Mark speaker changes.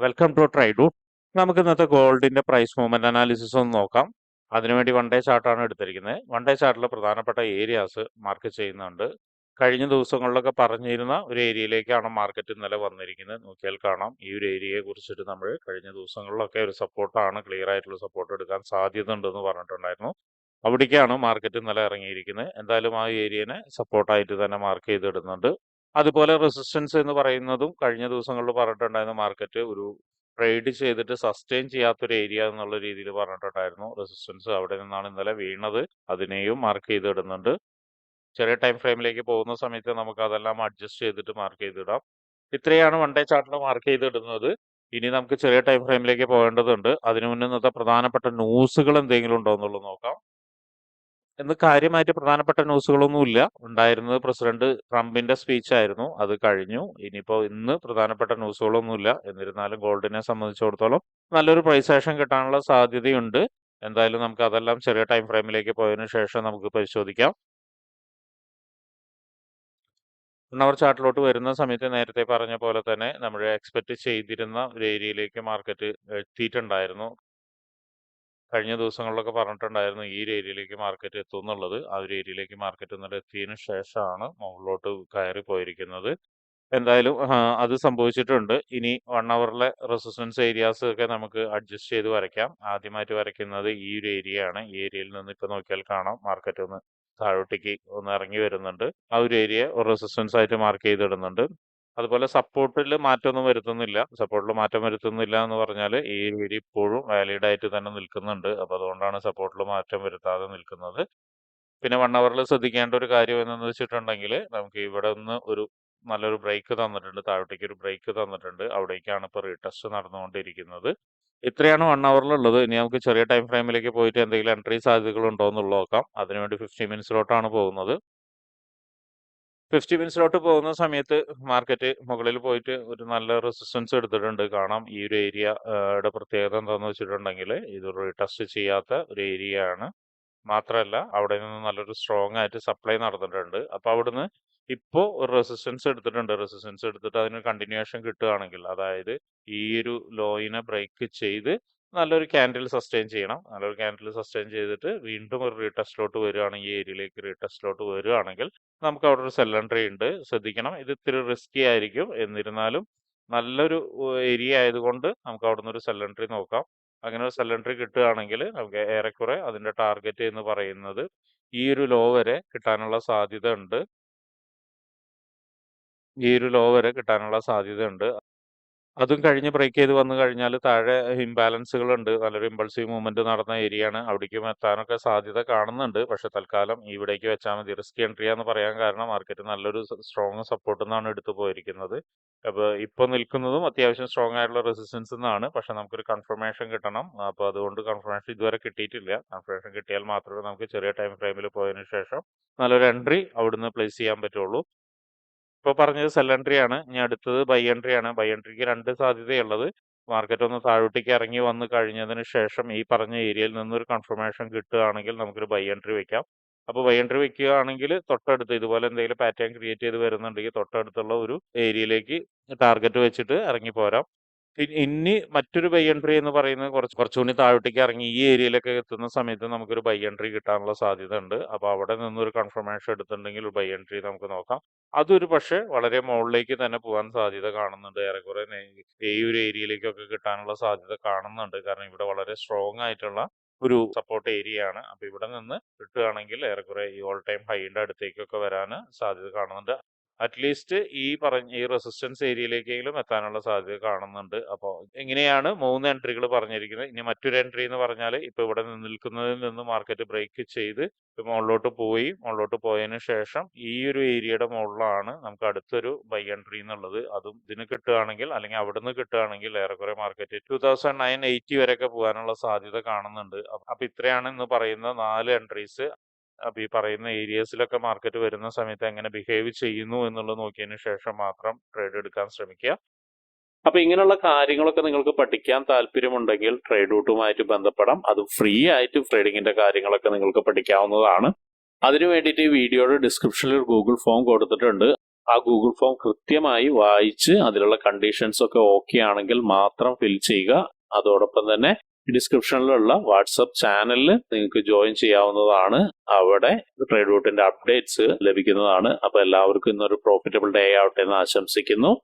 Speaker 1: Welcome to ട്രൈഡു. നമുക്ക് ഇന്നത്തെ ഗോൾഡിന്റെ പ്രൈസ് മൂവ്മെന്റ് അനാലിസിസ് ഒന്ന് നോക്കാം. അതിനുവേണ്ടി വൺ ഡേ ചാർട്ടാണ് എടുത്തിരിക്കുന്നത്. വൺ ഡേ ചാർട്ടിൽ പ്രധാനപ്പെട്ട ഏരിയാസ് മാർക്ക് ചെയ്യുന്നുണ്ട്. കഴിഞ്ഞ ദിവസങ്ങളിലൊക്കെ പറഞ്ഞിരുന്ന ഒരു ഏരിയയിലേക്കാണ് മാർക്കറ്റ് ഇന്നലെ വന്നിരിക്കുന്നത്. നോക്കിയാൽ കാണാം, ഈ ഒരു ഏരിയയെ കുറിച്ചിട്ട് നമ്മൾ കഴിഞ്ഞ ദിവസങ്ങളിലൊക്കെ ഒരു സപ്പോർട്ടാണ്, ക്ലിയർ ആയിട്ടുള്ള സപ്പോർട്ട് എടുക്കാൻ സാധ്യത ഉണ്ടെന്ന് പറഞ്ഞിട്ടുണ്ടായിരുന്നു. അവിടേക്കാണ് മാർക്കറ്റ് ഇന്നലെ ഇറങ്ങിയിരിക്കുന്നത്. എന്തായാലും ആ ഏരിയനെ സപ്പോർട്ടായിട്ട് തന്നെ മാർക്ക് ചെയ്തിടുന്നുണ്ട്. അതുപോലെ റെസിസ്റ്റൻസ് എന്ന് പറയുന്നതും കഴിഞ്ഞ ദിവസങ്ങളിൽ പറഞ്ഞിട്ടുണ്ടായിരുന്ന മാർക്കറ്റ് ഒരു ട്രേഡ് ചെയ്തിട്ട് സസ്റ്റെയിൻ ചെയ്യാത്തൊരു ഏരിയ എന്നുള്ള രീതിയിൽ പറഞ്ഞിട്ടുണ്ടായിരുന്നു. റെസിസ്റ്റൻസ് അവിടെ നിന്നാണ് ഇന്നലെ വീണത്, അതിനെയും മാർക്ക് ചെയ്തിടുന്നുണ്ട്. ചെറിയ ടൈം ഫ്രെയിമിലേക്ക് പോകുന്ന സമയത്ത് നമുക്ക് അതെല്ലാം അഡ്ജസ്റ്റ് ചെയ്തിട്ട് മാർക്ക് ചെയ്തിടാം. ഇത്രയാണ് വൺ ഡേ ചാർട്ടിൽ മാർക്ക് ചെയ്തിടുന്നത്. ഇനി നമുക്ക് ചെറിയ ടൈം ഫ്രെയിമിലേക്ക് പോകേണ്ടതുണ്ട്. അതിനു മുന്നേ ഇന്നത്തെ പ്രധാനപ്പെട്ട ന്യൂസുകൾ എന്തെങ്കിലും ഉണ്ടോ എന്നുള്ളത് നോക്കാം. ഇന്ന് കാര്യമായിട്ട് പ്രധാനപ്പെട്ട ന്യൂസുകളൊന്നുമില്ല. ഉണ്ടായിരുന്നത് പ്രസിഡന്റ് ട്രംപിന്റെ സ്പീച്ച് ആയിരുന്നു, അത് കഴിഞ്ഞു. ഇനിയിപ്പോൾ ഇന്ന് പ്രധാനപ്പെട്ട ന്യൂസുകളൊന്നുമില്ല. എന്നിരുന്നാലും ഗോൾഡിനെ സംബന്ധിച്ചിടത്തോളം നല്ലൊരു പ്രൈസ് ആക്ഷൻ കിട്ടാനുള്ള സാധ്യതയുണ്ട്. എന്തായാലും നമുക്ക് അതെല്ലാം ചെറിയ ടൈം ഫ്രെയിമിലേക്ക് പോയതിനു ശേഷം നമുക്ക് പരിശോധിക്കാം. 1 അവർ ചാർട്ടിലോട്ട് വരുന്ന സമയത്ത് നേരത്തെ പറഞ്ഞ പോലെ തന്നെ നമ്മൾ എക്സ്പെക്ട് ചെയ്തിരുന്ന ഒരു ഏരിയയിലേക്ക് മാർക്കറ്റ് എത്തിയിട്ടുണ്ടായിരുന്നു. കഴിഞ്ഞ ദിവസങ്ങളിലൊക്കെ പറഞ്ഞിട്ടുണ്ടായിരുന്നു ഈ ഒരു ഏരിയയിലേക്ക് മാർക്കറ്റ് എത്തും എന്നുള്ളത്. ആ ഒരു ഏരിയയിലേക്ക് മാർക്കറ്റ് ഇന്നലെ എത്തിയതിനു ശേഷമാണ് മുകളിലോട്ട് കയറി പോയിരിക്കുന്നത്. എന്തായാലും അത് സംഭവിച്ചിട്ടുണ്ട്. ഇനി 1 അവറിലെ റെസിസ്റ്റൻസ് ഏരിയാസ് ഒക്കെ നമുക്ക് അഡ്ജസ്റ്റ് ചെയ്ത് വരയ്ക്കാം. ആദ്യമായിട്ട് വരയ്ക്കുന്നത് ഈ ഒരു ഏരിയ ആണ്. ഈ ഏരിയയിൽ നിന്ന് ഇപ്പൊ നോക്കിയാൽ കാണാം മാർക്കറ്റ് ഒന്ന് താഴോട്ടേക്ക് ഒന്ന് ഇറങ്ങി വരുന്നുണ്ട്. ആ ഒരു ഏരിയ റെസിസ്റ്റൻസ് ആയിട്ട് മാർക്ക് ചെയ്തിടുന്നുണ്ട്. അതുപോലെ സപ്പോർട്ടിൽ മാറ്റമൊന്നും വരുത്തുന്നില്ല. സപ്പോർട്ടിൽ മാറ്റം വരുത്തുന്നില്ല എന്ന് പറഞ്ഞാൽ ഈ ഏരിയ ഇപ്പോഴും വാലിഡ് ആയിട്ട് തന്നെ നിൽക്കുന്നുണ്ട്. അപ്പൊ അതുകൊണ്ടാണ് സപ്പോർട്ടിൽ മാറ്റം വരുത്താതെ നിൽക്കുന്നത്. പിന്നെ 1 അവറിൽ ശ്രദ്ധിക്കേണ്ട ഒരു കാര്യം എന്താണെന്ന് വെച്ചിട്ടുണ്ടെങ്കിൽ നമുക്ക് ഇവിടെ നിന്ന് ഒരു നല്ലൊരു ബ്രേക്ക് തന്നിട്ടുണ്ട്, താഴോട്ടേക്ക് ഒരു ബ്രേക്ക് തന്നിട്ടുണ്ട്. അവിടേക്കാണ് ഇപ്പോൾ റീടെസ്റ്റ് നടന്നുകൊണ്ടിരിക്കുന്നത്. ഇത്രയാണ് 1 അവറിലുള്ളത്. ഇനി നമുക്ക് ചെറിയ ടൈം ഫ്രെയിമിലേക്ക് പോയിട്ട് എന്തെങ്കിലും എൻട്രി സാധ്യതകൾ ഉണ്ടോ എന്നുള്ളത് നോക്കാം. അതിനുവേണ്ടി 50 മിനിറ്റ്സിലോട്ടാണ് പോകുന്നത്. 50 മിനിറ്റ്സിലോട്ട് പോകുന്ന സമയത്ത് മാർക്കറ്റ് മുകളിൽ പോയിട്ട് ഒരു നല്ല റെസിസ്റ്റൻസ് എടുത്തിട്ടുണ്ട്. കാണാം ഈ ഒരു ഏരിയയുടെ പ്രത്യേകത എന്താണെന്ന് വെച്ചിട്ടുണ്ടെങ്കിൽ ഇത് റീടെസ്റ്റ് ചെയ്യാത്ത ഒരു ഏരിയ ആണ്. മാത്രമല്ല അവിടെ നിന്ന് നല്ലൊരു സ്ട്രോങ് ആയിട്ട് സപ്ലൈ നടന്നിട്ടുണ്ട്. അപ്പൊ അവിടുന്ന് ഇപ്പോൾ ഒരു റെസിസ്റ്റൻസ് എടുത്തിട്ടുണ്ട്. റെസിസ്റ്റൻസ് എടുത്തിട്ട് അതിന് കണ്ടിന്യൂവേഷൻ കിട്ടുകയാണെങ്കിൽ, അതായത് ഈ ഒരു ലോയിനെ ബ്രേക്ക് ചെയ്ത് നല്ലൊരു ക്യാൻഡിൽ സസ്റ്റെയിൻ ചെയ്യണം. നല്ലൊരു ക്യാൻഡിൽ സസ്റ്റെയിൻ ചെയ്തിട്ട് വീണ്ടും ഒരു റീടെസ്റ്റിലോട്ട് വരികയാണെങ്കിൽ, ഈ ഏരിയയിലേക്ക് റീടെസ്റ്റിലോട്ട് വരികയാണെങ്കിൽ നമുക്ക് അവിടെ ഒരു സെൽ എൻട്രി ഉണ്ട്. ശ്രദ്ധിക്കണം, ഇത് ഇത്തിരി റിസ്കി ആയിരിക്കും. എന്നിരുന്നാലും നല്ലൊരു ഏരിയ ആയതുകൊണ്ട് നമുക്ക് അവിടെ നിന്ന് ഒരു സെൽ എൻട്രി നോക്കാം. അങ്ങനെ ഒരു സെൽ എൻട്രി കിട്ടുകയാണെങ്കിൽ നമുക്ക് ഏറെക്കുറെ അതിന്റെ ടാർഗറ്റ് എന്ന് പറയുന്നത് ഈ ഒരു ലോ വരെ കിട്ടാനുള്ള സാധ്യത ഉണ്ട്. ഈ ഒരു ലോ വരെ കിട്ടാനുള്ള സാധ്യത ഉണ്ട്. അതും കഴിഞ്ഞ് ബ്രേക്ക് ചെയ്ത് വന്നു കഴിഞ്ഞാൽ താഴെ ഇംബാലൻസുകൾ ഉണ്ട്. നല്ലൊരു ഇമ്പൾസീവ് മൂവ്മെന്റ് നടന്ന ഏരിയ ആണ്. അവിടേക്കും എത്താനൊക്കെ സാധ്യത കാണുന്നുണ്ട്. പക്ഷെ തൽക്കാലം ഇവിടേക്ക് വെച്ചാൽ മതി. റിസ്കി എൻട്രി എന്ന് പറയാൻ കാരണം മാർക്കറ്റ് നല്ലൊരു സ്ട്രോങ് സപ്പോർട്ട് നിന്നാണ് എടുത്തു പോയിരിക്കുന്നത്. അപ്പൊ ഇപ്പൊ നിൽക്കുന്നതും അത്യാവശ്യം സ്ട്രോങ് ആയിട്ടുള്ള റെസിസ്റ്റൻസ് എന്നാണ്. പക്ഷെ നമുക്കൊരു കൺഫർമേഷൻ കിട്ടണം. അപ്പൊ അതുകൊണ്ട് കൺഫർമേഷൻ ഇതുവരെ കിട്ടിയിട്ടില്ല. കൺഫർമേഷൻ കിട്ടിയാൽ മാത്രമേ നമുക്ക് ചെറിയ ടൈം ഫ്രെയിമിൽ പോയതിനു ശേഷം നല്ലൊരു എൻട്രി അവിടുന്ന് പ്ലേസ് ചെയ്യാൻ പറ്റുള്ളൂ. ഇപ്പൊ പറഞ്ഞത് സെൽ എൻട്രി ആണ്. ഇനി അടുത്തത് ബൈ എൻട്രി ആണ്. ബൈ എൻട്രിക്ക് 2 സാധ്യതയുള്ളത്. മാർക്കറ്റ് ഒന്ന് താഴോട്ടേക്ക് ഇറങ്ങി വന്നു കഴിഞ്ഞതിന് ശേഷം ഈ പറഞ്ഞ ഏരിയയിൽ നിന്നൊരു കൺഫർമേഷൻ കിട്ടുകയാണെങ്കിൽ നമുക്കൊരു ബൈ എൻട്രി വെക്കാം. അപ്പോൾ ബൈ എൻട്രി വെക്കുകയാണെങ്കിൽ തൊട്ടടുത്ത് ഇതുപോലെ എന്തെങ്കിലും പാറ്റേൺ ക്രിയേറ്റ് ചെയ്ത് വരുന്നുണ്ടെങ്കിൽ തൊട്ടടുത്തുള്ള ഒരു ഏരിയയിലേക്ക് ടാർഗറ്റ് വെച്ചിട്ട് ഇറങ്ങി പോരാം. ഇനി മറ്റൊരു ബൈ എൻട്രി എന്ന് പറയുന്നത് കുറച്ചുകൂടി താഴോട്ടേക്ക് ഇറങ്ങി ഈ ഏരിയയിലൊക്കെ എത്തുന്ന സമയത്ത് നമുക്കൊരു ബൈ എൻട്രി കിട്ടാനുള്ള സാധ്യത ഉണ്ട്. അപ്പൊ അവിടെ നിന്നൊരു കൺഫർമേഷൻ എടുത്തിട്ടുണ്ടെങ്കിൽ ഒരു ബൈ എൻട്രി നമുക്ക് നോക്കാം. അതൊരു പക്ഷെ വളരെ മുകളിലേക്ക് തന്നെ പോകാൻ സാധ്യത കാണുന്നുണ്ട്. ഏറെക്കുറെ ഈ ഒരു ഏരിയയിലേക്കൊക്കെ കിട്ടാനുള്ള സാധ്യത കാണുന്നുണ്ട്. കാരണം ഇവിടെ വളരെ സ്ട്രോങ് ആയിട്ടുള്ള ഒരു സപ്പോർട്ട് ഏരിയ ആണ്. അപ്പൊ ഇവിടെ നിന്ന് കിട്ടുകയാണെങ്കിൽ ഏറെക്കുറെ ഈ ഓൾ ടൈം ഹൈയുടെ അടുത്തേക്കൊക്കെ വരാൻ സാധ്യത കാണുന്നുണ്ട്. അറ്റ്ലീസ്റ്റ് ഈ റെസിസ്റ്റൻസ് ഏരിയയിലേക്കെങ്കിലും എത്താനുള്ള സാധ്യത കാണുന്നുണ്ട്. അപ്പോൾ എങ്ങനെയാണ് 3 എൻട്രികൾ പറഞ്ഞിരിക്കുന്നത്. ഇനി മറ്റൊരു എൻട്രി എന്ന് പറഞ്ഞാൽ ഇപ്പൊ ഇവിടെ നിൽക്കുന്നതിൽ നിന്ന് മാർക്കറ്റ് ബ്രേക്ക് ചെയ്ത് മുകളിലോട്ട് പോയതിനു ശേഷം ഈ ഒരു ഏരിയയുടെ മുകളിലാണ് നമുക്ക് അടുത്തൊരു ബൈ എൻട്രി എന്നുള്ളത്. അതും ഇതിന് കിട്ടുകയാണെങ്കിൽ അല്ലെങ്കിൽ അവിടുന്ന് കിട്ടുകയാണെങ്കിൽ ഏറെക്കുറെ മാർക്കറ്റ് 2980 വരെയൊക്കെ പോകാനുള്ള സാധ്യത കാണുന്നുണ്ട്. അപ്പൊ ഇത്രയാണ് ഇന്ന് പറയുന്ന 4 എൻട്രീസ്. അപ്പൊ ഈ പറയുന്ന ഏരിയസിലൊക്കെ മാർക്കറ്റ് വരുന്ന സമയത്ത് എങ്ങനെ ബിഹേവ് ചെയ്യുന്നു എന്നുള്ളത് നോക്കിയതിനു ശേഷം മാത്രം ട്രേഡ് എടുക്കാൻ ശ്രമിക്കുക. അപ്പൊ ഇങ്ങനെയുള്ള കാര്യങ്ങളൊക്കെ നിങ്ങൾക്ക് പഠിക്കാൻ താല്പര്യമുണ്ടെങ്കിൽ ട്രേഡ് റൂട്ടുമായിട്ട് ബന്ധപ്പെടാം. അത് ഫ്രീ ആയിട്ട് ട്രേഡിങ്ങിന്റെ കാര്യങ്ങളൊക്കെ നിങ്ങൾക്ക് പഠിക്കാവുന്നതാണ്. അതിനു വേണ്ടിയിട്ട് ഈ വീഡിയോയുടെ ഡിസ്ക്രിപ്ഷനിൽ ഒരു ഗൂഗിൾ ഫോം കൊടുത്തിട്ടുണ്ട്. ആ ഗൂഗിൾ ഫോം കൃത്യമായി വായിച്ച് അതിലുള്ള കണ്ടീഷൻസ് ഒക്കെ ഓക്കെ ആണെങ്കിൽ മാത്രം ഫിൽ ചെയ്യുക. അതോടൊപ്പം തന്നെ ഡിസ്ക്രിപ്ഷനിലുള്ള വാട്സപ്പ് ചാനലിൽ നിങ്ങൾക്ക് ജോയിൻ ചെയ്യാവുന്നതാണ്. അവിടെ ട്രേഡ് റൂട്ടിന്റെ അപ്ഡേറ്റ്സ് ലഭിക്കുന്നതാണ്. അപ്പൊ എല്ലാവർക്കും ഇന്നൊരു പ്രോഫിറ്റബിൾ ഡേ ആവട്ടെ എന്ന് ആശംസിക്കുന്നു.